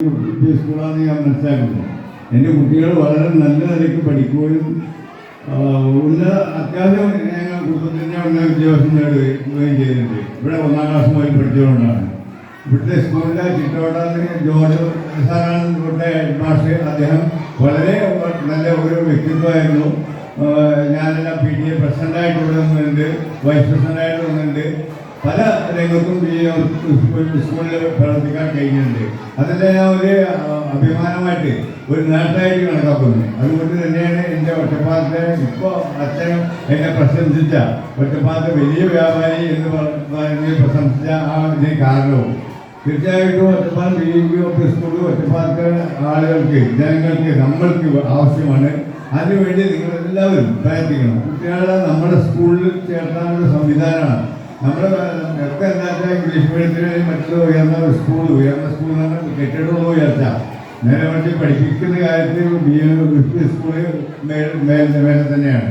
സ്കൂളാണെന്ന് ഞാൻ മനസ്സിലാക്കുന്നു. എൻ്റെ കുട്ടികൾ വളരെ നല്ല നിലയ്ക്ക് പഠിക്കുകയും അത്യാവശ്യം ഞങ്ങൾ കുടുംബത്തിൻ്റെ വിദ്യാഭ്യാസം നേടുകയും ചെയ്തിട്ടുണ്ട്. ഇവിടെ 1ാം ക്ലാസ് മുതൽ പഠിച്ചുകൊണ്ടാണ്. ഇവിടുത്തെ സ്കൂളിലെ ചിട്ടോടാന്ന് ജോർജ് സാറാണ് ഇവിടുത്തെ ഹെഡ് മാസ്റ്റർ. അദ്ദേഹം വളരെ നല്ല ഒരു വ്യക്തിത്വമായിരുന്നു. ഞാനെല്ലാം PTA പ്രസിഡൻ്റായിട്ട് ഇവിടെ വന്നിട്ടുണ്ട്, വൈസ് പ്രസിഡൻ്റായിട്ട് വന്നിട്ടുണ്ട്. പല രംഗത്തും ഈ സ്കൂളിൽ പ്രവർത്തിക്കാൻ കഴിഞ്ഞിട്ടുണ്ട്. അതിൻ്റെ ഞാൻ ഒരു അഭിമാനമായിട്ട് ഒരു നേട്ടമായിട്ട് കണക്കാക്കുന്നു. അതുകൊണ്ട് തന്നെയാണ് എൻ്റെ ഒറ്റപ്പാലത്തെ ഇപ്പോൾ അച്ഛനും എന്നെ പ്രശംസിച്ച ഒറ്റപ്പാലത്തെ വലിയ വ്യാപാരി എന്ന് പറഞ്ഞ് പ്രശംസിച്ച ആ ഇതിന് കാരണവും. തീർച്ചയായിട്ടും ഒറ്റപ്പാലം BVP സ്കൂൾ ഒറ്റപ്പാലത്തെ ആളുകൾക്ക്, ജനങ്ങൾക്ക്, നമ്മൾക്ക് ആവശ്യമാണ്. അതിനുവേണ്ടി നിങ്ങളെല്ലാവരും പ്രയത്നിക്കണം. കുട്ടികളെ നമ്മുടെ സ്കൂളിൽ ചേർത്താനുള്ള സംവിധാനമാണ്. നമ്മുടെ ഒക്കെ എന്താ വെച്ചാൽ ഇംഗ്ലീഷ് മീഡിയത്തിൽ മറ്റുള്ള ഉയർന്ന സ്കൂൾ എന്ന് പറഞ്ഞാൽ കെട്ടിടമുള്ള ഉയർച്ച. നേരെ മറിച്ച് പഠിപ്പിക്കുന്ന കാര്യത്തിൽ BVP സ്കൂള് മേലെ തന്നെയാണ്.